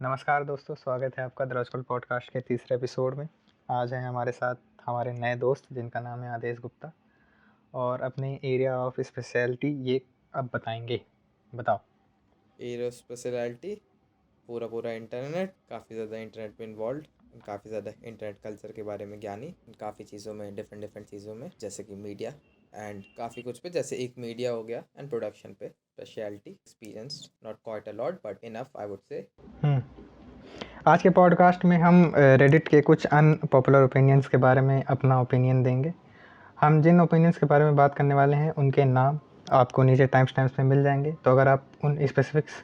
नमस्कार दोस्तों, स्वागत है आपका दरअसल पॉडकास्ट के तीसरे एपिसोड में। आज हैं हमारे साथ हमारे नए दोस्त जिनका नाम है आदेश गुप्ता और अपने एरिया ऑफ स्पेशलिटी ये अब बताएंगे। बताओ। एरो स्पेशलिटी पूरा इंटरनेट, काफ़ी ज़्यादा इंटरनेट में इन्वॉल्व, काफ़ी ज़्यादा इंटरनेट कल्चर के बारे में ज्ञानी, काफ़ी चीज़ों में डिफरेंट चीज़ों में, जैसे कि मीडिया एंड काफ़ी कुछ पे, जैसे एक मीडिया हो गया एंड प्रोडक्शन पे speciality experience, not quite a lot but enough I would say. आज के पॉडकास्ट में हम रेडिट के कुछ अनपॉपुलर ओपिनियंस के बारे में अपना ओपिनियन देंगे। हम जिन ओपिनियंस के बारे में बात करने वाले हैं उनके नाम आपको नीचे टाइम स्टैम्प्स में मिल जाएंगे, तो अगर आप उन स्पेसिफिक्स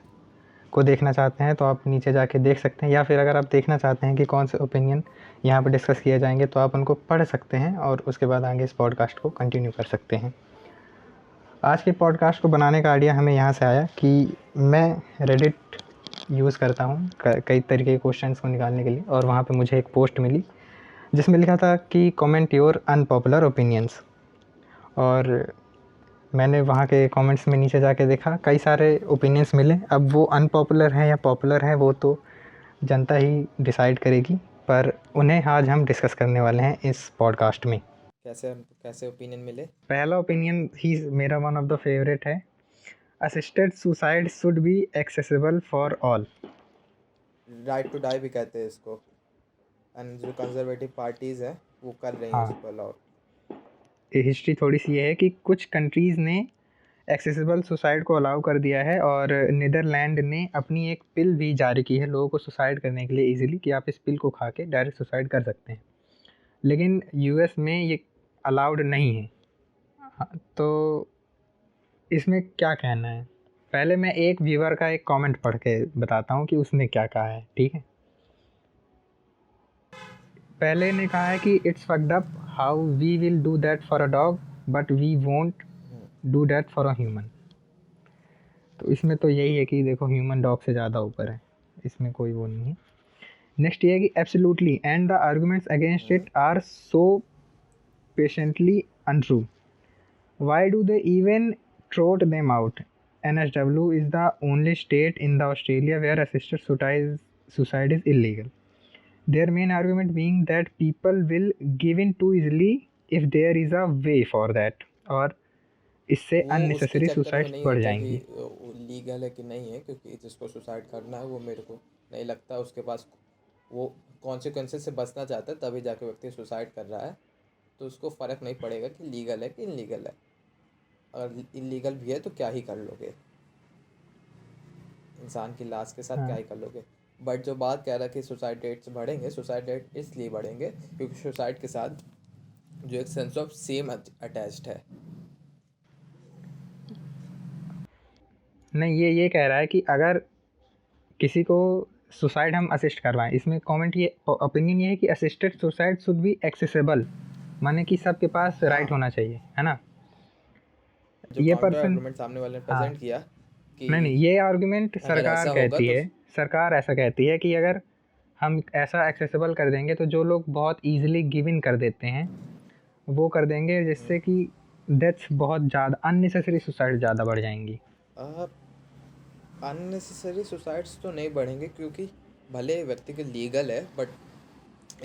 को देखना चाहते हैं तो आप नीचे जाके देख सकते हैं, या फिर अगर आप देखना चाहते हैं कि कौन से ओपिनियन यहाँ पर डिस्कस किए जाएंगे तो आप उनको पढ़ सकते हैं और उसके बाद आगे इस पॉडकास्ट को कंटिन्यू कर सकते हैं। आज के पॉडकास्ट को बनाने का आइडिया हमें यहाँ से आया कि मैं रेडिट यूज़ करता हूँ कई तरीके के क्वेश्चंस को निकालने के लिए, और वहाँ पे मुझे एक पोस्ट मिली जिसमें लिखा था कि कमेंट योर अनपॉपुलर ओपिनियंस। और मैंने वहाँ के कमेंट्स में नीचे जाके देखा, कई सारे ओपिनियंस मिले। अब वो अनपॉपुलर हैं या पॉपुलर हैं वो तो जनता ही डिसाइड करेगी, पर उन्हें आज हम डिस्कस करने वाले हैं इस पॉडकास्ट में। कैसे ओपिनियन मिले? पहला ओपिनियन ही मेरा वन ऑफ द फेवरेट है। Assisted suicide should be accessible for all. Right to die भी कहते हैं इसको, एंड जो कंजर्वेटिव पार्टीज़ हैं वो कर रही हैं हाँ, उसको अलाउ। हिस्ट्री थोड़ी सी ये है कि कुछ कंट्रीज़ ने एक्सेसिबल सुसाइड को अलाउ कर दिया है, और नीदरलैंड ने अपनी एक पिल भी जारी की है लोगों को सुसाइड करने के लिए इजीली, कि आप इस पिल को खा के डायरेक्ट सुसाइड कर सकते हैं। लेकिन यूएस में ये अलाउड नहीं है। हाँ, तो इसमें क्या कहना है? पहले मैं एक व्यूअर का एक कमेंट पढ़ के बताता हूँ कि उसने क्या कहा है, ठीक है। पहले ने कहा है कि it's fucked up how we will do that for a dog but we won't do that for a human. तो इसमें तो यही है कि देखो, ह्यूमन डॉग से ज़्यादा ऊपर है, इसमें कोई वो नहीं है। नेक्स्ट ये है कि absolutely and the arguments against it are so patiently untrue. Why do they even trot them out? NSW is the only state in the Australia where assisted suicide is illegal. Their main argument being that people will give in too easily if there is a way for that, और इससे वो उसके unnecessary चक्कर में suicides नहीं बढ़ होता कि जाएंगी। लीगल है कि नहीं है, क्योंकि जिसको सुसाइड करना है वो मेरे को नहीं लगता उसके पास वो कॉन्सिक्वेंसेस से बचना चाहता है, तभी जाके व्यक्ति सुसाइड कर रहा है। तो उसको फ़र्क नहीं पड़ेगा कि लीगल है कि इनलीगल है। अगर इलीगल भी है तो क्या ही कर लोगे, इंसान की लाश के साथ क्या हाँ, ही कर लोगे। बट जो बात कह रहा है कि सुसाइड रेट्स बढ़ेंगे, सुसाइड रेट इसलिए बढ़ेंगे क्योंकि सुसाइड के साथ जो एक सेंस ऑफ सेम अटैच्ड है। नहीं, ये कह रहा है कि अगर किसी को सुसाइड हम असिस्ट करवाएं, इसमें कमेंट ये ओपिनियन ये है कि assisted suicide should be accessible, माने कि सबके पास राइट हाँ, होना चाहिए, है ना। जो ये काउंटर पर्सन, आर्गूमेंट सामने वाले ने हाँ, प्रेजेंट किया कि नहीं ये आर्गुमेंट अगर सरकार ऐसा होगा कहती तो है। सरकार ऐसा कहती है कि अगर हम ऐसा एक्सेसिबल कर देंगे तो जो लोग बहुत इजीली गिव इन कर देते हैं वो कर देंगे, जिससे कि डेथ्स बहुत ज़्यादा, अननेसेसरी सुसाइड ज़्यादा बढ़ जाएंगी। अननेसेसरी सुसाइड्स तो नहीं बढ़ेंगे, क्योंकि भले व्यक्ति के लीगल है बट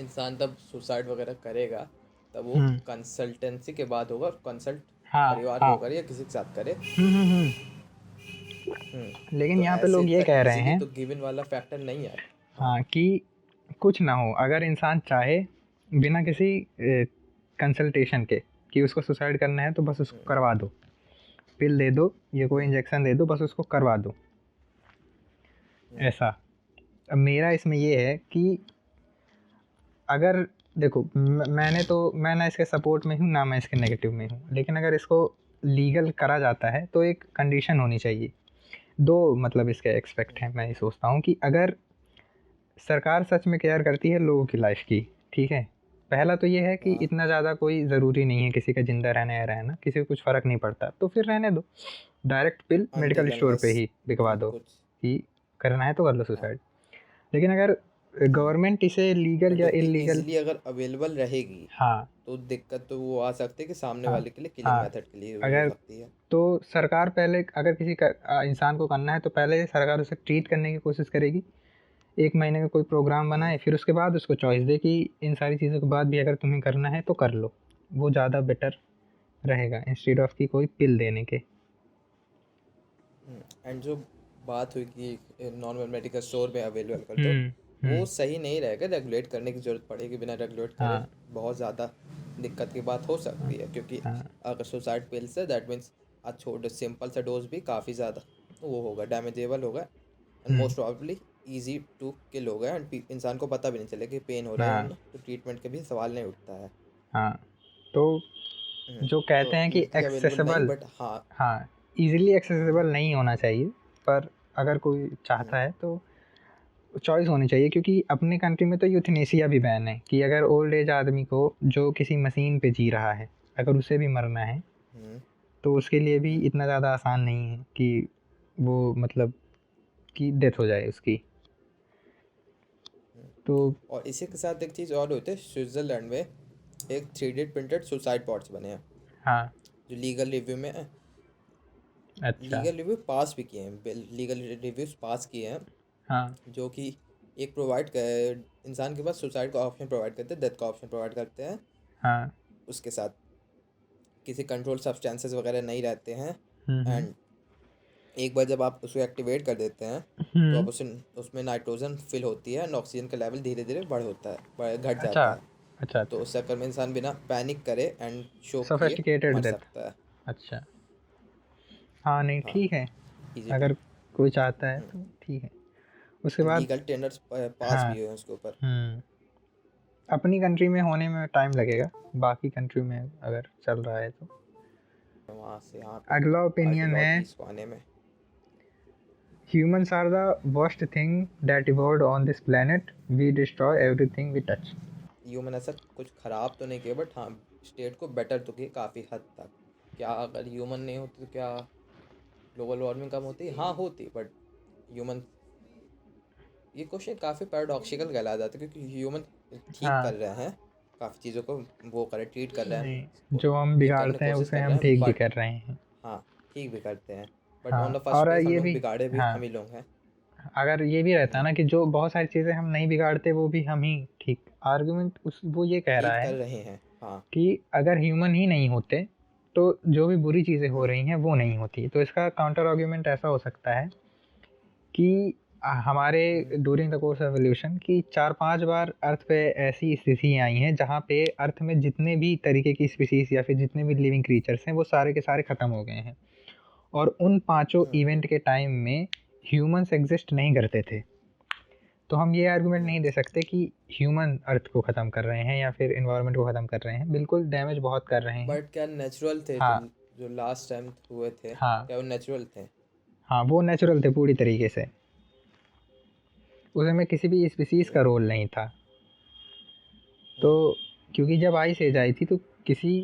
इंसान तब सुसाइड वगैरह करेगा तब वो हम्म। कंसल्टेंसी के बाद होगा, और कंसल्ट हाँ परिवार को हाँ। करे या किसी के साथ करे। हम्म। लेकिन तो यहाँ पे ऐसे लोग ये तक कह रहे इजीली हैं, तो गिवन वाला फैक्टर नहीं है। हाँ। हाँ, कि कुछ ना हो, अगर इंसान चाहे बिना किसी कंसल्टेशन के कि उसको सुसाइड करना है तो बस उसको करवा दो, पिल दे दो, ये कोई इंजेक्शन दे दो, बस उसको करवा दो, ऐसा। अब मेरा इसमें ये है कि अगर देखो, मैं ना इसके सपोर्ट में हूँ ना मैं इसके नेगेटिव में हूँ, लेकिन अगर इसको लीगल करा जाता है तो एक कंडीशन होनी चाहिए। दो मतलब इसके एक्सपेक्ट हैं, मैं ये सोचता हूँ कि अगर सरकार सच में केयर करती है लोगों की लाइफ की, ठीक है। पहला तो ये है कि हाँ, इतना ज़्यादा कोई ज़रूरी नहीं है किसी का ज़िंदा रहना या रहना, किसी को कुछ फ़र्क नहीं पड़ता तो फिर रहने दो, डायरेक्ट पिल मेडिकल अनटिल स्टोर पे अनलेस ही बिकवा दो कुछ। कि करना है तो कर लो हाँ, सुसाइड। लेकिन अगर गवर्नमेंट इसे लीगल बट या वो इलीगल, इजीली अगर अवेलेबल रहेगी हाँ तो दिक्कत तो वो आ सकती है कि सामने हाँ वाले के लिए किलिंग हाँ, मेथड के लिए यूज हो अगर सकती है। तो सरकार पहले अगर किसी इंसान को करना है तो पहले सरकार उसे ट्रीट करने की कोशिश करेगी, 1 महीने का कोई प्रोग्राम बनाए, फिर उसके बाद उसको चॉइस दे कि इन सारी चीज़ों के बाद भी अगर तुम्हें करना है तो कर लो। वो ज़्यादा बेटर रहेगा इंस्टेड ऑफ कि कोई पिल देने के। एंड जो बात हुई कि नॉर्मल मेडिकल स्टोर में अवेलेबल कर दो, हुँ, वो हुँ। सही नहीं रहेगा। रेगुलेट करने की ज़रूरत पड़ेगी, बिना रेगुलेट करे हाँ, बहुत ज़्यादा दिक्कत की बात हो हाँ, सकती है, क्योंकि हाँ। अगर सुसाइड पिल्स है दैट मीन्स छोटे सिंपल सा डोज भी काफ़ी ज़्यादा वो होगा, डैमेजेबल होगा, and um, most probably easy to kill होगा, एंड इंसान को पता भी नहीं चलेगा कि पेन हो रहा है या हाँ, ना, तो ट्रीटमेंट के भी सवाल नहीं उठता है। हाँ। तो जो कहते तो हैं कि ईजिली अवेलेबल नहीं, एक्सेसिबल, बट हाँ। हाँ, ईज़िली एक्सेसिबल नहीं होना चाहिए, पर अगर कोई चाहता है तो चॉइस होनी चाहिए, क्योंकि अपने कंट्री में तो यूथनेसिया भी बैन है कि अगर ओल्ड एज आदमी को जो किसी मशीन पे जी रहा है, अगर उसे भी मरना है, हम्म, तो उसके लिए भी हम्म, इतना ज़्यादा आसान नहीं है कि वो मतलब कि डेथ हो जाए उसकी। हम्म। तो और इसी के साथ एक चीज़ और होती है, स्विट्ज़रलैंड में एक 3D प्रिंटेड सुसाइड पॉट्स बने हैं, हाँ, जो लीगल रिव्यू में अच्छा, लीगल रिव्यू पास भी किए हैं, लीगल रिव्यूज पास किए हैं, हाँ, जो कि एक प्रोवाइड कर इंसान के पास सुसाइड का ऑप्शन प्रोवाइड करते हैं, डेथ का ऑप्शन प्रोवाइड करते हैं। हाँ, उसके साथ किसी कंट्रोल सब्सटेंसेस वगैरह नहीं रहते हैं, हुँ, हुँ, एंड एक बार जब आप उसको एक्टिवेट कर देते हैं, तो हुँ, आप उसमें नाइट्रोजन फिल होती है, एंड ऑक्सीजन का लेवल धीरे धीरे घट अच्छा, जाता है। अच्छा, तो अच्छा, उस चक्कर में इंसान बिना पैनिक करे एंड शोक किए सोफिस्टिकेटेड मर डेथ, सकता है। अच्छा, हाँ, नहीं हाँ, ठीक है, इजी टू। अगर कोई चाहता है तो ठीक है। उसके एंड बाद लीगल टेंडर्स पास हाँ, भी हुए हैं उसके ऊपर। हुँ, अपनी कंट्री में होने में टाइम लगेगा, बाकी कंट्री में अगर चल रहा है तो। वहाँ से यहाँ पे अगला क्वाइट अ ओपिनियन है, लॉट ही इसको आने में। Humans are the worst thing that evolved on this planet, we destroy everything we touch. Human ऐसा कुछ ख़राब तो नहीं किया, बट हाँ स्टेट को बेटर तो किया काफ़ी हद तक। क्या अगर ह्यूमन नहीं होती तो क्या ग्लोबल वार्मिंग कम होती? हाँ होती, बट ह्यूमन, ये क्वेश्चन काफ़ी पैराडॉक्सिकल कहलाया जाता है, क्योंकि ह्यूमन ठीक हाँ, कर रहे हैं काफ़ी चीज़ों को, वो करें ट्रीट कर रहे हैं, नहीं, जो हम ठीक करने की बिगाड़ते हैं कोशिश उसे कर हम रहे हैं, ठीक भी बट कर रहे हैं। हाँ ठीक भी करते हैं, बट ऑन हाँ, द फर्स्ट और प्लेस हम ये लोग भी, बिगाड़े भी हाँ, हम ही लोग हैं। अगर ये भी रहता हम्म, ना कि जो बहुत सारी चीज़ें हम नहीं बिगाड़ते वो भी हम ही ठीक, आर्गुमेंट उस वो ये कह रहा ठीक कर है रहे हैं, हाँ। कि अगर ह्यूमन ही नहीं होते तो जो भी बुरी चीज़ें हो हम्म, रही हैं वो नहीं होती। तो इसका काउंटर आर्गुमेंट ऐसा हो सकता है कि हमारे hmm, during the course of evolution की 4-5 बार अर्थ पे ऐसी स्थिति आई हैं जहाँ पे अर्थ में जितने भी तरीके की स्पीशीज़ या फिर जितने भी लिविंग क्रीचर्स हैं वो सारे के सारे ख़त्म हो गए हैं। और उन पाँचों हम्म, इवेंट के टाइम में ह्यूमन्स एग्ज़िस्ट नहीं करते थे। तो हम ये आर्गुमेंट हम्म। नहीं दे सकते कि ह्यूमन अर्थ को ख़त्म कर रहे हैं या फिर एनवायरनमेंट को ख़त्म कर रहे हैं। बिल्कुल डैमेज बहुत कर रहे हैं। बट क्या नेचुरल थे जो हाँ, जो लास्ट टाइम हुए थे, हाँ, क्या वो नेचुरल थे? हाँ, वो नेचुरल थे पूरी तरीके से। उसमें किसी भी स्पीशीज़ ओके। का रोल नहीं था। तो हम्म, क्योंकि जब आइस एज आई थी तो किसी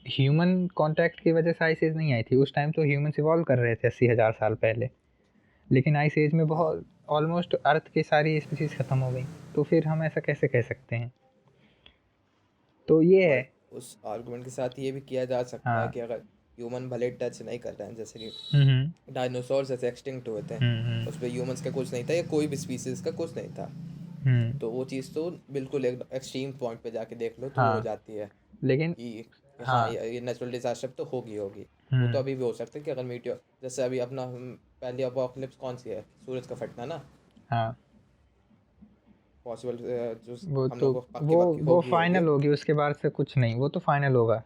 ह्यूमन कांटेक्ट की वजह से आइस एज नहीं आई थी। उस टाइम तो ह्यूमंस इवॉल्व कर रहे थे 80,000 साल पहले। लेकिन आइस एज में हाँ। बहुत ऑलमोस्ट अर्थ की सारी स्पीशीज़ ख़त्म हो गई। तो फिर हम ऐसा कैसे कह सकते हैं? तो ये है। बट उस आर्गुमेंट के साथ ये भी किया जा सकता है हाँ। कि अगर ह्यूमन भले टच नहीं कर रहे हैं, जैसे कि हुँ, हुँ। डायनासोर जैसे एक्सटिंक्ट हुए थे, हुँ, हुँ। उस पर ह्यूमंस का कुछ नहीं था या कोई भी स्पीसीज का कुछ नहीं था, हुँ। तो वो चीज़ तो बिल्कुल एक एक्सट्रीम पॉइंट पे जाके देख लो तो वो हो हाँ, जाती है लेकिन कि हाँ हाँ। ये नेचुरल डिजास्टर तो होगी होगी। वो तो हुँ। अभी भी हो सकता है कि अगर मीटियोर, जैसे अभी अपना पहली अपोकलिप्स कौन सी है, सूरज का फटना ना, हाँ, पॉसिबल, जो वो हम तो लोग को पक्की वो पक्की वो होगी होगी। फाइनल होगी, उसके बाद से कुछ नहीं, वो तो फाइनल होगा।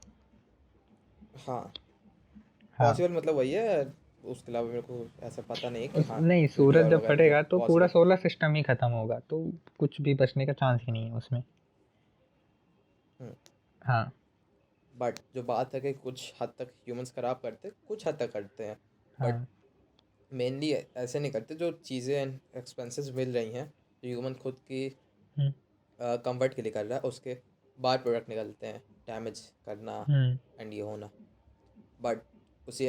हाँ, हाँ। पॉसिबल मतलब वही है, उसके अलावा मेरे को ऐसा पता नहीं है कि हाँ नहीं, सूरज मीटियोर जब वगैरह जो फटेगा तो पूरा पॉसिबल। सोलर सिस्टम ही खत्म होगा, तो कुछ भी बचने का चांस ही नहीं है उसमें। हाँ, बट जो बात है कि कुछ हद तक ह्यूमंस खराब करते, कुछ हद तक करते हैं, बट हाँ। मेनली ऐसे नहीं करते। जो चीज़ें एक्सपेंसेस मिल रही हैं, जो ह्यूमन खुद की हुँ, कंफर्ट के लिए कर रहा है, उसके बाद प्रोडक्ट निकलते हैं, डैमेज करना हुँ, एंड ये होना। बट उसी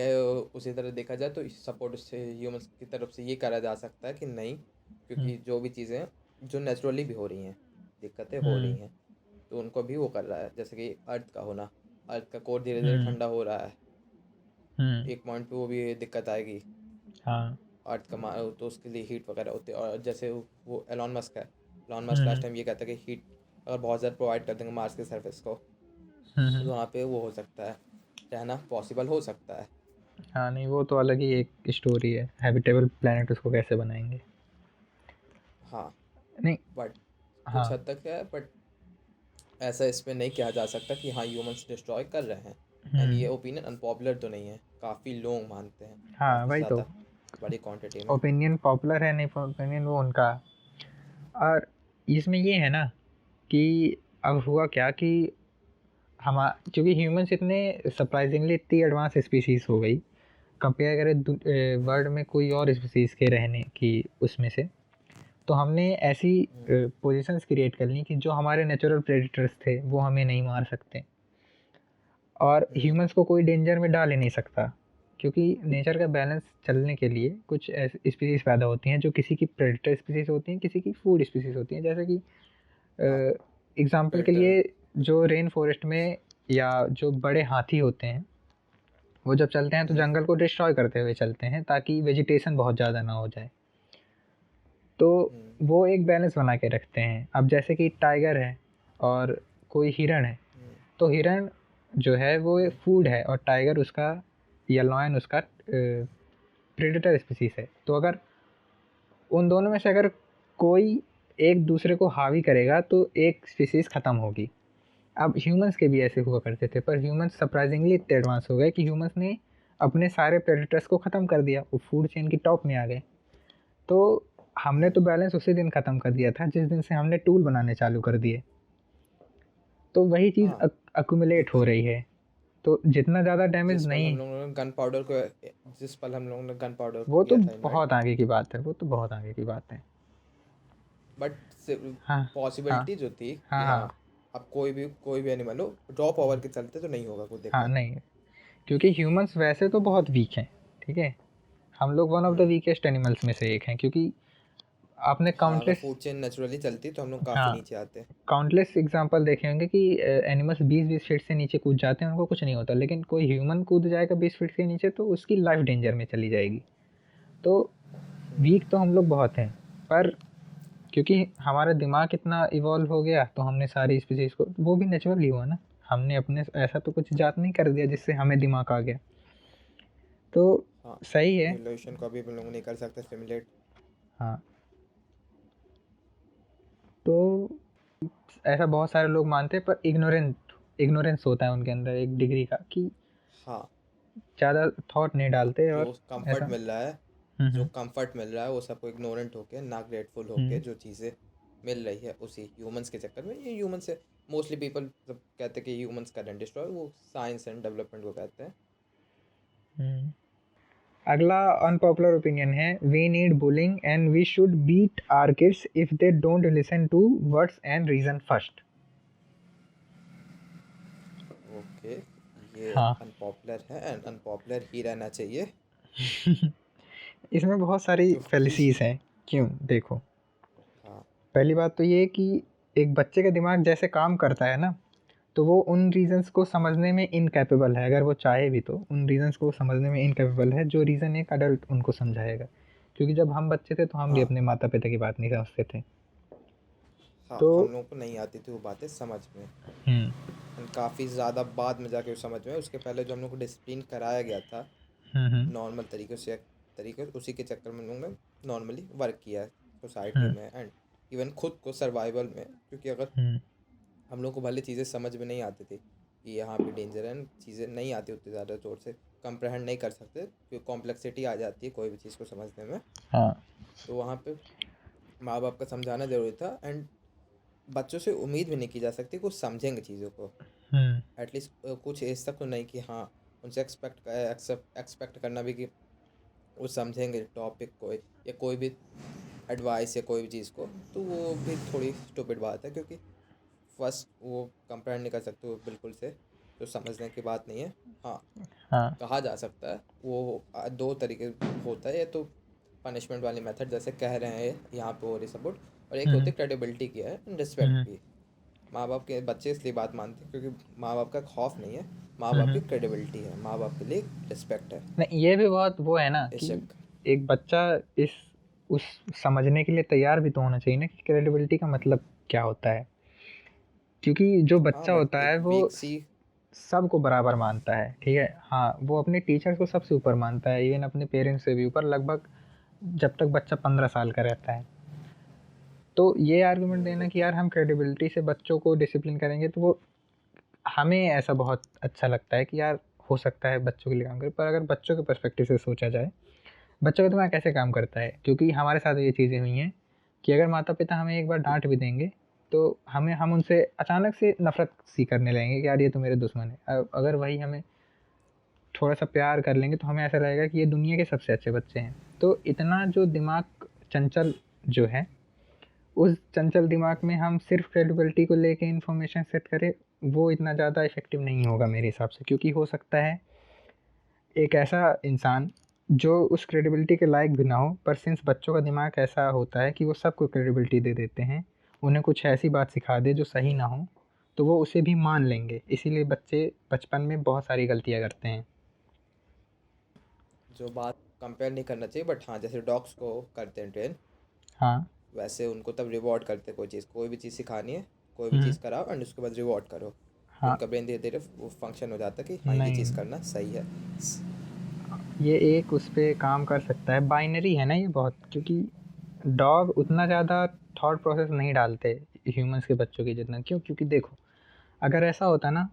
उसी तरह देखा जाए तो सपोर्ट उससे ह्यूमंस की तरफ से ये करा जा सकता है कि नहीं, हुँ, क्योंकि जो भी चीज़ें हैं जो नेचुरली भी हो रही हैं, दिक्कतें हो रही हुँ, हैं, तो उनको भी वो कर रहा है, जैसे कि अर्थ का होना, अर्थ का कोर धीरे धीरे हुँ, ठंडा हो रहा है, हुँ, एक पॉइंट पे वो भी दिक्कत आएगी। हाँ। अर्थ का तो उसके लिए हीट वगैरह होती है। और जैसे वो एलॉन मस्क है, एलॉन मस्क लास्ट हम्म टाइम ये कहता है कि हीट अगर बहुत ज़्यादा प्रोवाइड कर देंगे मार्स के सरफेस को, तो हम्म। वहाँ पे वो हो सकता है, रहना पॉसिबल हो सकता है। हाँ नहीं, वो तो अलग ही एक स्टोरी है, हैबिटेबल प्लेनेट उसको कैसे बनाएंगे। हाँ, नहीं। बट कुछ हाँ। हद तक है, बट ऐसा इसमें नहीं कहा जा सकता कि हाँ ह्यूमंस डिस्ट्रॉय कर रहे हैं। एंड ये हम्म। ओपिनियन अनपॉपुलर तो नहीं है, काफ़ी लोग मानते हैं, हाँ काफ़ी वही तो, ज़्यादा बड़ी क्वांटिटी में। ओपिनियन पॉपुलर है नहीं ओपिनियन वो उनका। और इसमें ये है ना कि अब हुआ क्या कि हम, क्योंकि ह्यूमंस इतने सरप्राइजिंगली इतनी एडवांस स्पीशीज़ हो गई, कंपेयर करें वर्ल्ड में कोई और स्पीशीज़ के रहने की उसमें से, तो हमने ऐसी हम्म, पोजीशंस क्रिएट कर ली कि जो हमारे नेचुरल प्रेडिटर्स थे वो हमें नहीं मार सकते, और हम्म, ह्यूमंस को कोई डेंजर में डाल ही नहीं सकता, क्योंकि नेचर का बैलेंस चलने के लिए कुछ ऐसी स्पीसीज पैदा होती हैं जो किसी की प्रेडेटर स्पीसीज होती हैं, किसी की फूड स्पीसीज होती हैं। जैसे कि हाँ, एग्जांपल के प्रेडेटर। लिए जो रेन फॉरेस्ट में या जो बड़े हाथी होते हैं, वो जब चलते हैं तो हम्म, जंगल को डिस्ट्रॉय करते हुए चलते हैं ताकि वेजिटेशन बहुत ज़्यादा ना हो जाए। तो हम्म, वो एक बैलेंस बना के रखते हैं। अब जैसे कि टाइगर है और कोई हिरण है, हम्म, तो हिरण जो है वो हम्म, फूड है और टाइगर उसका या लॉयन उसका प्रेडेटर स्पीसीज है। तो अगर उन दोनों में से अगर कोई एक दूसरे को हावी करेगा तो एक स्पीसीज ख़त्म होगी। अब ह्यूमंस के भी ऐसे हुआ करते थे, पर ह्यूमंस सरप्राइजिंगली इतने एडवांस हो गए कि ह्यूमंस ने अपने सारे प्रेडेटर्स को ख़त्म कर दिया, वो फूड चेन की टॉप में आ गए। तो हमने हम्म, तो बैलेंस उसी दिन ख़त्म कर दिया था जिस दिन से हमने टूल बनाने चालू कर दिए। तो वही चीज़ हाँ, अक्यूमुलेट हो बिल्कुल। रही है। तो जितना ज़्यादा डैमेज जिस पल हम नहीं, लोगों ने गन पाउडर को जिस पल हम लोगों ने गन पाउडर को वो तो किया था इन्वेंट, बहुत आगे की बात है, वो तो बहुत आगे की बात है। बट हाँ हाँ पॉसिबिलिटी जो थी हाँ कि हाँ, हाँ अब कोई भी एनिमल हो, ड्रॉ पावर के चलते तो नहीं होगा कोई हाँ। दिक्कत। नहीं, क्योंकि ह्यूमंस वैसे तो बहुत वीक हैं, ठीक है, हम लोग one of the hmm, weakest animals में से एक हैं, क्योंकि आपने हाँ, अगर काउंटलेस, फूड चेन नेचुरली चलती तो हम लोग काफ़ी हाँ नीचे आते। काउंटलेस एग्जांपल देखे होंगे कि एनिमल्स 20-20 फीट से नीचे कूद जाते हैं, उनको कुछ नहीं होता, लेकिन कोई ह्यूमन कूद जाएगा 20 फीट के नीचे तो उसकी लाइफ डेंजर में चली जाएगी। तो हम्म, वीक तो हम लोग बहुत हैं, पर क्योंकि हमारा दिमाग इतना इवॉल्व हो गया तो हमने सारी स्पीसीज को, वो भी नेचुरली हुआ ना, हमने अपने ऐसा तो कुछ जात नहीं कर दिया जिससे हमें दिमाग आ गया। तो हाँ, सही है। इवोल्यूशन को अभी हम लोग नहीं कर सकते सिमुलेट। हाँ, तो ऐसा बहुत सारे लोग मानते हैं, पर इग्नोरेंस होता है उनके अंदर एक डिग्री का कि हाँ, ज़्यादा थॉट नहीं हाँ, डालते जो और कंफर्ट ऐसा। मिल रहा है, जो हम्म। कंफर्ट मिल रहा है वो सबको इग्नोरेंट होके, ना ग्रेटफुल होके, हम्म। जो चीज़ें मिल रही है उसी ह्यूमंस के चक्कर में, ये ह्यूमंस से मोस्टली पीपल जब कहते हैं कि ह्यूमंस करेंट डिस्ट्रॉय, वो साइंस एंड डेवलपमेंट को कहते हैं। हम्म। अगला अनपॉपुलर ओपिनियन है, we need bullying and we should beat our kids if they don't listen to words and reason first. Okay, ये हाँ। अनपॉपुलर है एंड अनपॉपुलर ही रहना चाहिए, इसमें बहुत सारी क्योंकि फैलिसीज हैं। क्यों, देखो, हाँ, पहली बात तो ये कि एक बच्चे का दिमाग जैसे काम करता है ना, तो वो उन रीजंस को समझने में इनकैपेबल है, अगर वो चाहे भी तो उन रीजंस को समझने में इनकैपेबल है जो रीज़न एक अडल्ट उनको समझाएगा। क्योंकि जब हम बच्चे थे तो हम भी हाँ, अपने माता पिता की बात नहीं समझते थे। हाँ, तो हम लोगों को नहीं आती थी वो बातें समझ में, हम्म एंड काफ़ी ज़्यादा बाद में जाके वो समझ में। उसके पहले जो हम लोग को डिसिप्लिन कराया गया था हम्म नॉर्मल तरीके से, उसी के चक्कर में हम लोग ने नॉर्मली वर्क किया है सोसाइटी हम्म में एंड इवन खुद को सर्वाइवल में। क्योंकि अगर हम्म हम लोग को भले चीज़ें समझ में नहीं आती थी कि यहाँ पे डेंजर है, चीज़ें नहीं आती उतनी ज़्यादा जोर से, कंप्रहेंड नहीं कर सकते क्योंकि कॉम्प्लेक्सिटी आ जाती है कोई भी चीज़ को समझने में, हाँ। तो वहाँ पे माँ बाप का समझाना ज़रूरी था। एंड बच्चों से उम्मीद भी नहीं की जा सकती कुछ समझेंगे चीज़ों को, हम्म एटलीस्ट कुछ एज तक तो नहीं कि हाँ, उनसे एक्सपेक्ट करना भी कि वो समझेंगे टॉपिक को या कोई भी एडवाइस या कोई भी चीज़ को, तो वो भी थोड़ी स्टूपिड बात है। क्योंकि फर्स्ट वो कंपेयर नहीं कर सकते वो बिल्कुल से, तो समझने की बात नहीं है। हाँ, हाँ। कहा जा सकता है वो दो तरीके होता है, या तो पनिशमेंट वाली मेथड जैसे कह रहे हैं यहाँ पे हो रही सपोर्ट, और एक होती हम्म है क्रेडिबिलिटी की है, रिस्पेक्ट हम्म की। माँ बाप के बच्चे इसलिए बात मानते हैं क्योंकि माँ बाप का खौफ नहीं है, माँ बाप की हम्म। क्रेडिबिलिटी है, माँ बाप के लिए रिस्पेक्ट है, नहीं, ये भी बहुत वो है ना कि इश्क। एक बच्चा इस उस समझने के लिए तैयार भी तो होना चाहिए ना कि क्रेडिबिलिटी का मतलब क्या होता है, क्योंकि जो हाँ बच्चा बट होता एक है वो वीक सी सबको बराबर मानता है, ठीक है, हाँ वो अपने टीचर्स को सबसे ऊपर मानता है, इवन अपने पेरेंट्स से भी ऊपर, लगभग जब तक बच्चा 15 साल का रहता है। तो ये आर्गुमेंट देना कि यार हम क्रेडिबिलिटी से बच्चों को डिसिप्लिन करेंगे, तो वो हमें ऐसा बहुत अच्छा लगता है कि यार हो सकता है बच्चों के लिए काम करे, पर अगर बच्चों के पर्सपेक्टिव से सोचा जाए, बच्चों का दिमाग कैसे काम करता है, क्योंकि हमारे साथ ये चीज़ें हुई हैं कि अगर माता पिता हमें एक बार डांट भी देंगे तो हम उनसे अचानक से नफरत सी करने लगेंगे कि यार ये तो मेरे दुश्मन है। अगर वही हमें थोड़ा सा प्यार कर लेंगे तो हमें ऐसा लगेगा कि ये दुनिया के सबसे अच्छे बच्चे हैं। तो इतना जो दिमाग चंचल जो है, उस चंचल दिमाग में हम सिर्फ क्रेडिबिलिटी को लेके इन्फॉर्मेशन सेट करें, वो इतना ज़्यादा इफेक्टिव नहीं होगा मेरे हिसाब से, क्योंकि हो सकता है एक ऐसा इंसान जो उस क्रेडिबिलिटी के लायक भी ना हो, पर सिंस बच्चों का दिमाग ऐसा होता है कि वो सबको क्रेडिबिलिटी दे देते हैं, उन्हें कुछ ऐसी बात सिखा दे जो सही ना हो, तो वो उसे भी मान लेंगे, इसीलिए बच्चे बचपन में बहुत सारी गलतियाँ करते हैं। जो बात कंपेयर नहीं करना चाहिए, बट हाँ जैसे डॉग्स को करते हैं ट्रेन, हाँ। वैसे उनको तब रिवॉर्ड करते हैं। कोई भी चीज़ सिखानी है, कोई भी हम्म। चीज़ कराओ एंड उसके बाद रिवॉर्ड करो, तो हाँ। उनका ब्रेन धीरे धीरे वो फंक्शन हो जाता है कि हाँ ये नहीं, चीज़ करना सही है। ये एक उस पे काम कर सकता है, बाइनरी है ना ये बहुत, क्योंकि डॉग उतना ज़्यादा थॉट प्रोसेस नहीं डालते ह्यूमंस के बच्चों के जितना। क्यों? क्योंकि देखो, अगर ऐसा होता ना,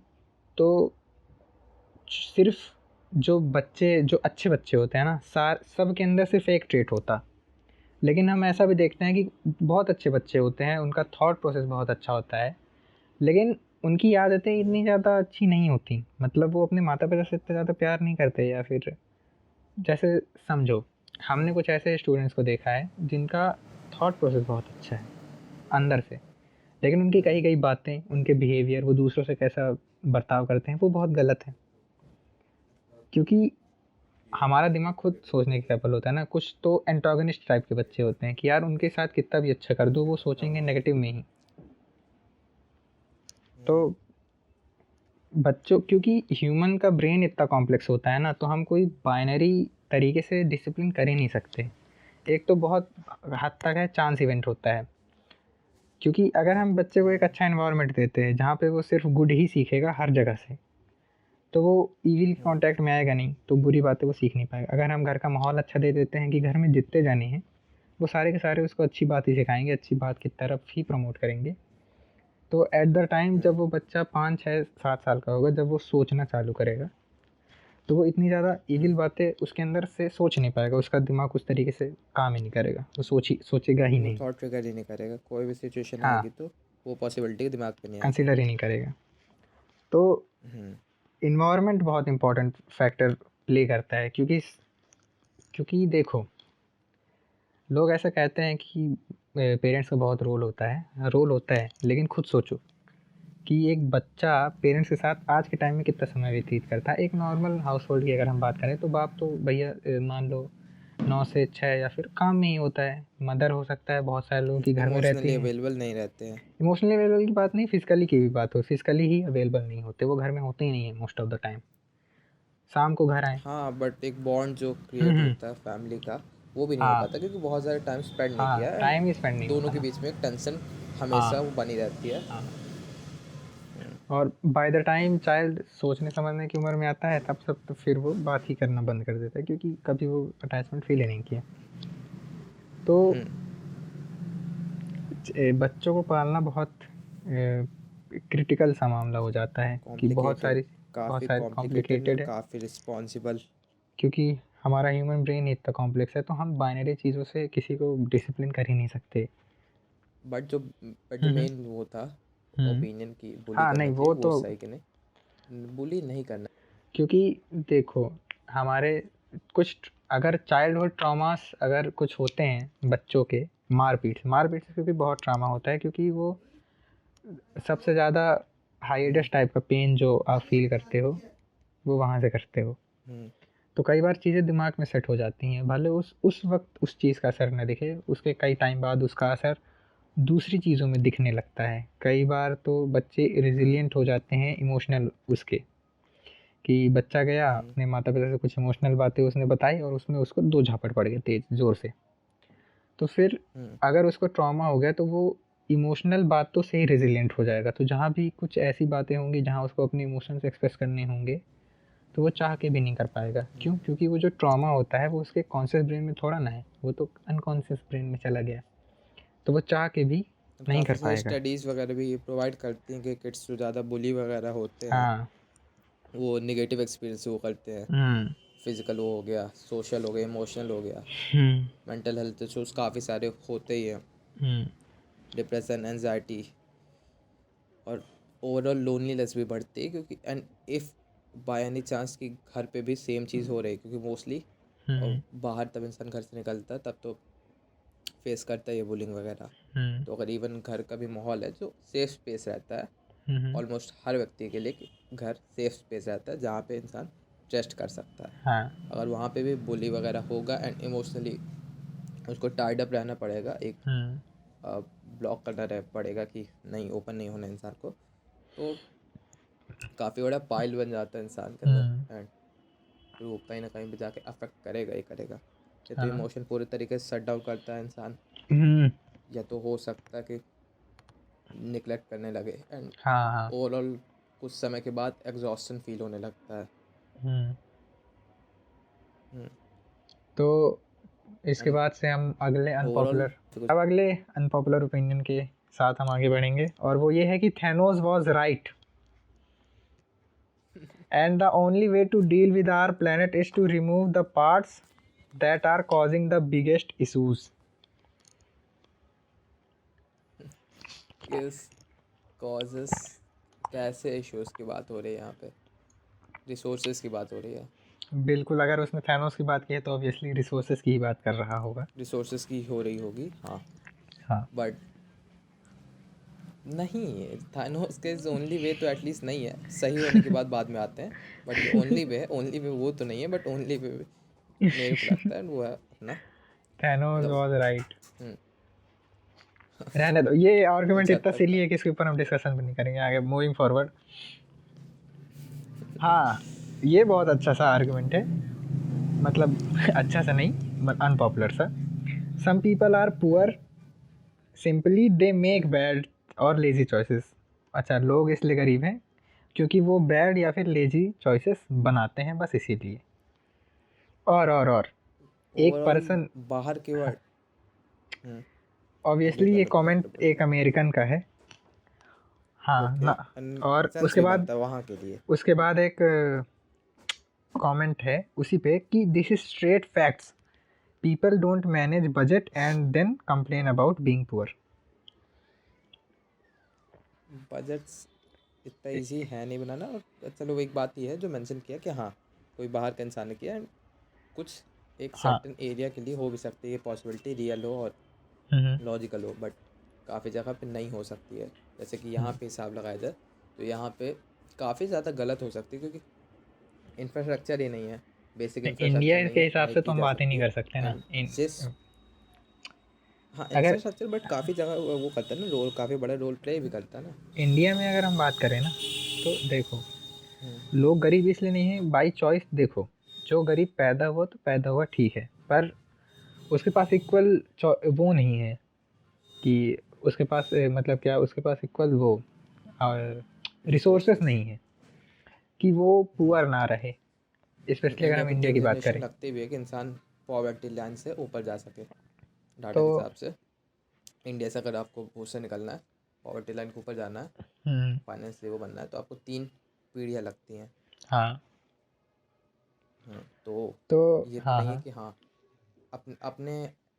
तो सिर्फ जो अच्छे बच्चे होते हैं ना, सार सब के अंदर सिर्फ एक ट्रेट होता। लेकिन हम ऐसा भी देखते हैं कि बहुत अच्छे बच्चे होते हैं, उनका थॉट प्रोसेस बहुत अच्छा होता है, लेकिन उनकी आदतें इतनी ज़्यादा अच्छी नहीं होती, मतलब वो अपने माता पिता से इतना ज़्यादा प्यार नहीं करते, या फिर जैसे समझो, हमने कुछ ऐसे स्टूडेंट्स को देखा है जिनका थॉट प्रोसेस बहुत अच्छा है अंदर से, लेकिन उनकी कई कई बातें, उनके बिहेवियर, वो दूसरों से कैसा बर्ताव करते हैं, वो बहुत गलत है। क्योंकि हमारा दिमाग खुद सोचने के कैपेबल होता है ना, कुछ तो एंटागनिस्ट टाइप के बच्चे होते हैं कि यार उनके साथ कितना भी अच्छा कर दो वो सोचेंगे नेगेटिव में ही। तो बच्चों, क्योंकि ह्यूमन का ब्रेन इतना कॉम्प्लेक्स होता है ना, तो हम कोई बाइनरी तरीके से डिसिप्लिन कर ही नहीं सकते। एक तो बहुत हद तक है चांस इवेंट होता है, क्योंकि अगर हम बच्चे को एक अच्छा इन्वायरमेंट देते हैं जहाँ पे वो सिर्फ गुड ही सीखेगा हर जगह से, तो वो ईविल के कांटेक्ट में आएगा नहीं, तो बुरी बातें वो सीख नहीं पाएगा। अगर हम घर का माहौल अच्छा दे देते हैं कि घर में जितने जाने हैं वो सारे के सारे उसको अच्छी बात ही सिखाएंगे, अच्छी बात की तरफ ही प्रमोट करेंगे, तो एट द टाइम जब वो बच्चा 5 6 7 साल का होगा, जब वो सोचना चालू करेगा, तो वो इतनी ज़्यादा ईविल बातें उसके अंदर से सोच नहीं पाएगा, उसका दिमाग उस तरीके से काम ही नहीं करेगा, वो सोचेगा ही वो नहीं। थॉट ट्रिगर ही नहीं करेगा, कोई भी सिचुएशन हाँ, आएगी तो वो पॉसिबिलिटी दिमाग पे नहीं आएगी। कंसिडर ही नहीं करेगा। तो हम्म। इन्वायरमेंट बहुत इंपॉर्टेंट फैक्टर प्ले करता है, क्योंकि देखो, लोग ऐसा कहते हैं कि पेरेंट्स का बहुत रोल होता है, लेकिन खुद सोचो कि एक बच्चा पेरेंट्स के साथ आज के टाइम में कितना समय व्यतीत करता है। एक नॉर्मल हाउस होल्ड की अगर हम बात करें, तो बाप तो भैया मान लो 9 से 6 या फिर काम में ही होता है, मदर हो सकता है बहुत सारे लोगों की घर में रहती इमोशनली हैं। अवेलेबल नहीं रहते हैं। इमोशनली अवेलेबल की बात नहीं, फिजिकली की भी बात हो, फिजिकली ही अवेलेबल नहीं होते, वो घर में होते ही नहीं है मोस्ट ऑफ द टाइम, शाम को घर आए। हाँ बट एक बॉन्ड जो क्रिएट हम्म। होता है फैमिली का, वो भी नहीं हो हाँ। पाता क्योंकि बहुत ज़्यादा टाइम स्पेंड नहीं हाँ, किया है, टाइम ही स्पेंड एंड नहीं दोनों होता के ना। बीच में एक टेंशन हाँ। हमेशा वो बनी रहती है। हाँ, और बाय द टाइम चाइल्ड सोचने समझने की उम्र में आता है, तब सब तो फिर वो बात ही करना बंद कर देता है, क्योंकि कभी वो अटैचमेंट फील ही नहीं किया। तो हम्म। बच्चों को पालना बहुत क्रिटिकल सा मामला हो जाता है, कि कॉम्प्लिकेटेड, बहुत काफ़ी सारी कॉम्प्लिकेटेड और कॉम्प्लिकेटेड है, काफ़ी रिस्पॉन्सिबल। क्योंकि हमारा ह्यूमन ब्रेन इतना कॉम्प्लेक्स है, तो हम बाइनरी चीज़ों से किसी को डिसिप्लिन कर ही नहीं सकते। बट जो हम्म। मेन वो था हम्म। ओपिनियन की बुली हाँ, करना नहीं चाहिए, वो वो तो, सही कि नहीं, बुली नहीं करना। क्योंकि देखो, हमारे कुछ अगर चाइल्डहुड ट्रॉमास अगर कुछ होते हैं बच्चों के, मारपीट से भी बहुत ट्रामा होता है, क्योंकि वो सबसे ज़्यादा हाईएस्ट टाइप का पेन जो आप फील करते हो, वो वहाँ से करते हो। हम्म। तो कई बार चीज़ें दिमाग में सेट हो जाती हैं, भले उस वक्त उस चीज़ का असर न दिखे, उसके कई टाइम बाद उसका असर दूसरी चीज़ों में दिखने लगता है। कई बार तो बच्चे रेजिलिएंट हो जाते हैं इमोशनल उसके, कि बच्चा गया हम्म, अपने माता पिता से कुछ इमोशनल बातें उसने बताई और उसमें उसको 2 झापड़ पड़ गए तेज ज़ोर से। तो फिर हम्म, अगर उसको ट्रॉमा हो गया तो वो इमोशनल बातों से ही रेज़िलिएंट हो जाएगा। तो जहाँ भी कुछ ऐसी बातें होंगी जहाँ उसको अपने इमोशंस एक्सप्रेस करने होंगे, तो वो चाह के भी नहीं कर पाएगा। क्यों? क्योंकि वो जो ट्रॉमा होता है वो उसके कॉन्शियस ब्रेन में थोड़ा ना है, वो तो अनकॉन्शियस ब्रेन में चला गया। तो वो चाह के भी नहीं कर काफ़ी सारी पाएगा। स्टडीज़ वगैरह भी प्रोवाइड करती हैं कि किड्स जो ज़्यादा बुली वगैरह होते हैं हाँ। वो निगेटिव एक्सपीरियंस वो करते हैं। हुँ। फिजिकल वो हो गया, सोशल हो गया, इमोशनल हो गया, हुँ। मेंटल हेल्थ इश्यूज काफ़ी सारे होते ही हैं। हुँ। डिप्रेशन, एनजाइटी और ओवरऑल लोनलीनेस भी बढ़ती है, क्योंकि and if by any chance कि घर पे भी सेम चीज़ हो रही है, क्योंकि मोस्टली और हुँ। बाहर तब इंसान घर से निकलता है तब तो फेस करता है ये बुलिंग वगैरह। हुँ। तो अगर इवन घर का भी माहौल है जो सेफ स्पेस रहता है हुँ। हुँ। ऑलमोस्ट हर व्यक्ति के लिए, कि घर सेफ स्पेस रहता है जहाँ पे इंसान ट्रस्ट कर सकता है। हाँ। अगर वहाँ पे भी बुली वगैरह होगा एंड इमोशनली उसको टाइड अप रहना पड़ेगा, एक हुँ। ब्लॉक करना रह पड़ेगा कि नहीं, ओपन नहीं होना इंसान को, तो काफ़ी बड़ा पाइल बन जाता है इंसान के हुँ। अंदर एंड फिर वो कहीं ना कहीं भी जाके अफेक्ट करेगा ही करेगा। या तो हाँ। इमोशन पूरे तरीके से शट डाउन करता है इंसान, हुँ। या तो हो सकता है कि निगलेक्ट करने लगे एंड हाँ, हाँ। ओवरऑल कुछ समय के बाद एग्जॉस्शन फील होने लगता है। हुँ। हम्म, तो इसके एंड बाद से हम अगले ओवरऑल अनपॉपुलर अब अगले अनपॉपुलर ओपिनियन के साथ हम आगे बढ़ेंगे और वो ये है कि Thanos was right and the only way to deal with our planet is to remove the parts that are causing the biggest issues. किस कॉजेस, कैसे इश्यूज की बात हो रही है यहाँ पे? रिसोर्सेज की बात हो रही है? बिल्कुल, अगर उसने थैनोस की बात की है तो ऑब्वियसली रिसोर्सेज की ही बात कर रहा होगा। रिसोर्सेज की हो रही होगी, हाँ। हाँ। बट नहीं, थानोस के ओनली वे तो एटलीस्ट नहीं है। सही होने के बाद में आते हैं, बट जो ओनली वे है, ओनली वे वो तो नहीं है, बट ओनली वे मेरे को लगता है वो है अपना थैनोस मतलब। Was right. हम्म, रहने दो, ये आर्गुमेंट कुछ हद इतना तक सिली था। है कि इसके ऊपर हम डिस्कशन भी नहीं करेंगे आगे, मूविंग फॉरवर्ड। हाँ, ये बहुत अच्छा सा आर्गुमेंट है, मतलब अच्छा सा नहीं, अनपॉपुलर सा। Some people are poor simply they make bad और लेजी चॉइसेस। अच्छा, लोग इसलिए गरीब हैं क्योंकि वो बैड या फिर लेजी चॉइसेस बनाते हैं, बस इसीलिए। और एक ओवरऑल पर्सन, बाहर के वर्ड। हम्म, कंप्लीट ऑब्वियसली कर ये लो, कमेंट कंप्लीट एक करो। अमेरिकन का है। हाँ ओके, ना। और सेंस भी बनता है वहाँ के लिए। उसके बाद एक कमेंट है उसी पे कि this is straight facts, people don't manage budget and then complain about being poor. Budgets इतना इजी है नहीं बनाना। और चलो, वो एक बात ही है जो मेंशन किया कि हाँ, कोई बाहर का इंसान ने किया and कुछ एक हाँ। सर्टेन एरिया के लिए हो भी सकती है, ये पॉसिबिलिटी रियल हो और हम्म। लॉजिकल हो, बट काफ़ी जगह पे नहीं हो सकती है। जैसे कि यहाँ पे हिसाब लगाया जाए तो यहाँ पे काफ़ी ज़्यादा गलत हो सकती है, क्योंकि इंफ्रास्ट्रक्चर ही नहीं है, बेसिक इंफ्रास्ट्रक्चर इंडिया नहीं के है हिसाब नहीं से तो की हम जा बात ही नहीं सकती। कर सकते ना एंड जिस, हाँ, अगर इंफ्रास्ट्रक्चर, बट काफ़ी जगह वो करता है ना, रोल काफ़ी बड़ा रोल प्ले भी करता है ना। इंडिया में अगर हम बात करें ना, तो देखो, हम्म, लोग गरीब इसलिए नहीं है बाई चॉइस। देखो, जो गरीब पैदा हुआ तो पैदा हुआ, ठीक है, पर उसके पास इक्वल वो नहीं है कि उसके पास मतलब क्या, उसके पास इक्वल वो रिसोर्सेस रिसोर्सेज। नहीं है कि वो पुअर ना रहे, स्पेशली अगर इंडिया हम को इंडिया की बात डिटर्मिनेशन करें। लगती भी है कि इंसान पॉवर्टी लाइन से ऊपर जा सके। डाटा तो के हिसाब से इंडिया से अगर आपको भूख से निकलना है, पॉवर्टी लाइन के ऊपर जाना है, हम्म। फाइनेंशियली वो बनना है, तो आपको 3 पीढ़ियाँ लगती हैं। हाँ। तो तो ये तो हाँ, नहीं है हाँ। कि हाँ, अपने अपने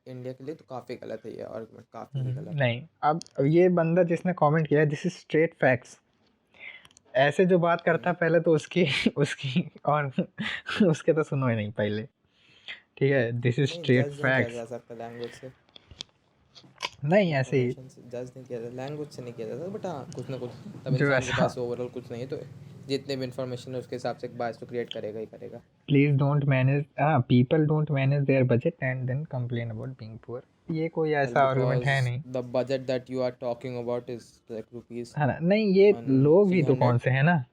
इंडिया के लिए तो काफ़ी गलत है ये आर्गुमेंट, काफ़ी ही गलत है। नहीं, अब ये बंदा जिसने कमेंट किया है, दिस इज स्ट्रेट फैक्ट्स, ऐसे जो बात करता है पहले तो उसकी उसकी और उसके तो सुनो ही नहीं पहले, ठीक है? दिस इज नहीं, स्ट्रेट जज नहीं किया फैक्ट्स। जा सकता लैंग्वेज से, नहीं, ऐसे ही इन्फॉर्मेशन से जज नहीं किया जाता, लैंग्वेज से नहीं किया जाता, बट हाँ, कुछ ना कुछ तब जो इंसान के ऐसा, पास ओवरऑल कुछ नहीं है तो जितने भी इन्फॉर्मेशन है उसके हिसाब से एक बायस तो क्रिएट करेगा ही करेगा। प्लीज डोंट मैनेज, हाँ, people don't manage their budget and then complain about being poor. ये कोई Well, ऐसा आर्गुमेंट है because नहीं, the budget that you are talking about is like rupees है ना? नहीं, ये on लोग भी three तो कौन hundred से हैं ना,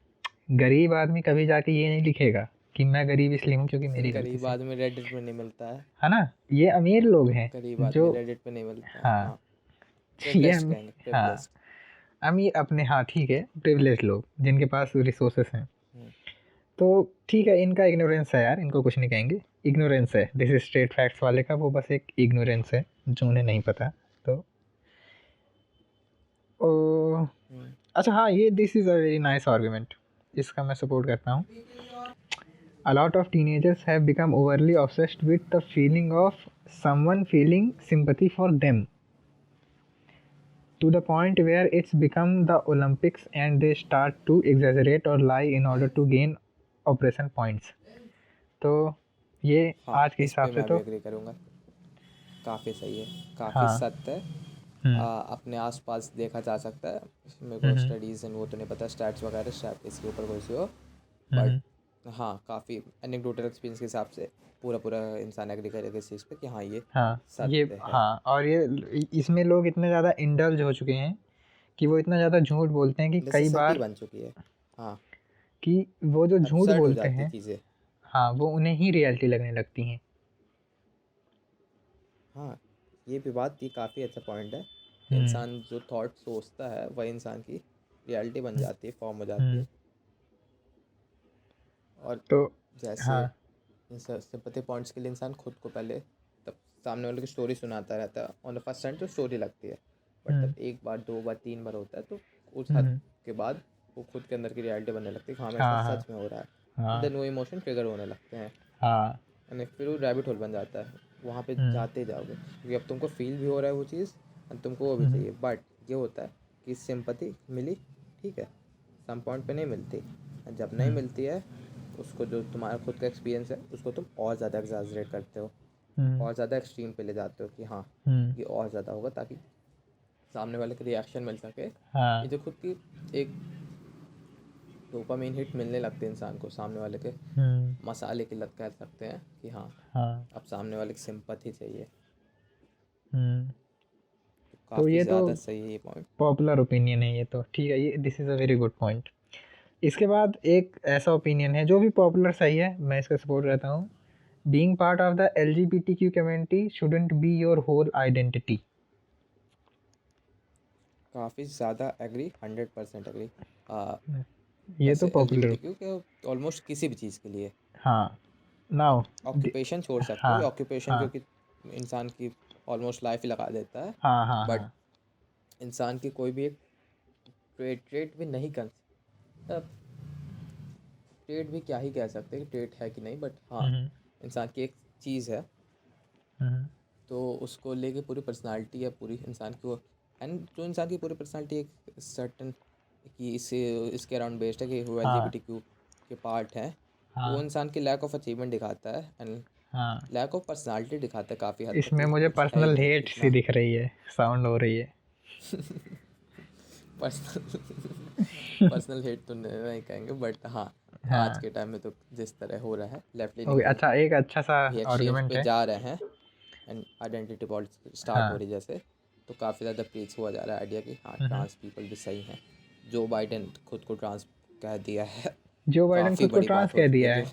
गरीब आदमी कभी जाके ये नहीं लिखेगा कि मैं गरीब इसलिए हूँ क्योंकि मेरी गलती गरीब से, आदमी रेडिट में नहीं मिलता है ना। ये अमीर लोग हैं गरीब जो, आदमी रेडिट पे नहीं मिलता है। हाँ हाँ, ये प्रिविलेज्ड कहेंगे, हाँ प्रिविलेज्ड। अमीर अपने, हाँ ठीक है, प्रिविलेज लोग जिनके पास रिसोर्सेस हैं। हम्म, तो ठीक है, इनका इग्नोरेंस है यार, इनको कुछ नहीं कहेंगे, इग्नोरेंस है, दिस इज स्ट्रेट फैक्ट्स वाले का वो बस एक इग्नोरेंस है जो उन्हें नहीं पता। तो ओ, हम्म। अच्छा हाँ, ये this is a very nice argument, इसका मैं सपोर्ट करता हूँ। A lot of teenagers have become overly obsessed with the feeling of someone feeling sympathy for them to the point where it's become the Olympics and they start to exaggerate or lie in order to gain operation points. तो ये हाँ, आज के इस हिसाब पे से मैं भी तो, एग्री करूँगा। काफ़ी सही है, काफ़ी हाँ। सत्य है। हम्म अपने आसपास देखा जा सकता है। मेरे को हम्म स्टडीज़ एंड वो तो नहीं पता, स्टैट्स वगैरह स्टैट इसके ऊपर कोई सी हो, बट हम्म हाँ, काफ़ी एनेक्डोटल एक्सपीरियंस के हिसाब से पूरा पूरा इंसान एग्री करेगा इस चीज़ पे कि हाँ, ये हाँ ये, सत्य है। हाँ और ये इसमें लोग इतने ज़्यादा इंडल्ज हो चुके हैं कि वो इतना ज़्यादा झूठ बोलते हैं कि कई नेसेसिटी बार, बन चुकी है। हाँ, कि वो जो झूठ एब्सर्ड हो बोलते जाती हैं, चीज़ें। हाँ वो उन्हें ही रियलिटी लगने लगती हैं। हाँ, ये भी बात, ये काफ़ी अच्छा पॉइंट है। हम्म इंसान जो थॉट सोचता है वही इंसान की रियलिटी बन हम्म जाती है, फॉर्म हो जाती हम्म, है। और तो जैसे हाँ इन सिंपैथी पॉइंट्स के लिए इंसान खुद को पहले तब सामने वाले की स्टोरी सुनाता रहता है। ऑन द फर्स्ट टाइम तो स्टोरी लगती है, बट हम्म तब एक बार, दो बार, तीन बार होता है तो उस हद हम्म, के बाद वो खुद के अंदर की रियलिटी बनने लगती है कि हाँ, मेरे हाँ साथ हाँ सच में हो रहा है। हाँ देन वो इमोशन ट्रिगर होने लगते हैं, हाँ यानी फिर वो रैबिट होल बन जाता है। वहाँ पे हम्म जाते जाओगे क्योंकि अब तुमको फील भी हो रहा है वो चीज़ और तुमको वो भी हम्म चाहिए। बट ये होता है कि सिंपैथी मिली, ठीक है, सम पॉइंट पे नहीं मिलती, और जब नहीं हम्म मिलती है उसको, जो तुम्हारा खुद का एक्सपीरियंस है उसको तुम और ज़्यादा एग्जैजरेट करते हो, हम्म और ज़्यादा एक्सट्रीम पे ले जाते हो कि हाँ, हम्म, ये और ज़्यादा होगा ताकि सामने वाले को रिएक्शन मिल सके। ये हाँ जो खुद की एक डोपामीन हिट मिलने लगती है इंसान को, सामने वाले के हम्म मसाले की लत कह सकते हैं कि हाँ, हाँ अब सामने वाले की सिंपैथी चाहिए। हम्म। तो तो काफ़ी ये तो ज़्यादा सही है ये पॉइंट। पॉपुलर ओपिनियन है, ये तो ठीक है, ये this is a very good point. इसके बाद एक ऐसा ओपिनियन है जो भी पॉपुलर सही है, मैं इसका सपोर्ट रहता हूँ। Being part of the LGBTQ community shouldn't be your whole identity. काफ़ी ज़्यादा एग्री, 100% एग्री। ये तो कैसे पॉपुलर, एलजीबीटीक्यू के ऑलमोस्ट किसी भी चीज़ के लिए हाँ नाउ, ऑक्यूपेशन छोड़ सकते हाँ हो, ऑक्यूपेशन हाँ क्योंकि इंसान की ऑलमोस्ट लाइफ ही लगा देता है। हाँ हाँ बट हाँ इंसान की कोई भी एक ट्रेट भी नहीं कर, ट्रेट भी क्या ही कह सकते हैं कि ट्रेट है कि नहीं, बट हाँ, हम्म इंसान की एक चीज़ है, हम्म तो उसको लेके पूरी पर्सनालिटी है पूरी इंसान की वो। एंड जो इंसान की पूरी पर्सनालिटी एक सर्टन कि इसे इसके अराउंड बेस्ड है कि वो हाँ एलजीबीटीक्यू के पार्ट हैं, तो वो हाँ इंसान की लैक ऑफ अचीवमेंट दिखाता है एंड हाँ, लैक ऑफ पर्सनालिटी दिखाता है काफ़ी हद तक इसमें कि मुझे कुछ है ही पर्सनल नहीं हेट सी इतना। दिख रही है, साउंड हो रही है। पर्सनल पर्सनल हेट तो नहीं कहेंगे, बट हाँ, आज हाँ के टाइम में तो जिस तरह हो रहा है, लेफ्ट ओके, लीनिंग लोग अच्छा एक अच्छा सा भी एक्सट्रीम्स आर्गुमेंट पे है। जा रहे हैं एंड आइडेंटिटी पॉलिटिक्स स्टार्ट हो हाँ रही जैसे, तो काफ़ी ज़्यादा प्रीच हुआ जा रहा है आइडिया कि हाँ, हम्म, ट्रांस पीपल भी सही हैं। जो बाइडेन खुद को ट्रांस कह दिया है, जो बाइडन काफ़ी खुद को बड़ी ट्रांस बात हो कह चुकी है दिया जो है,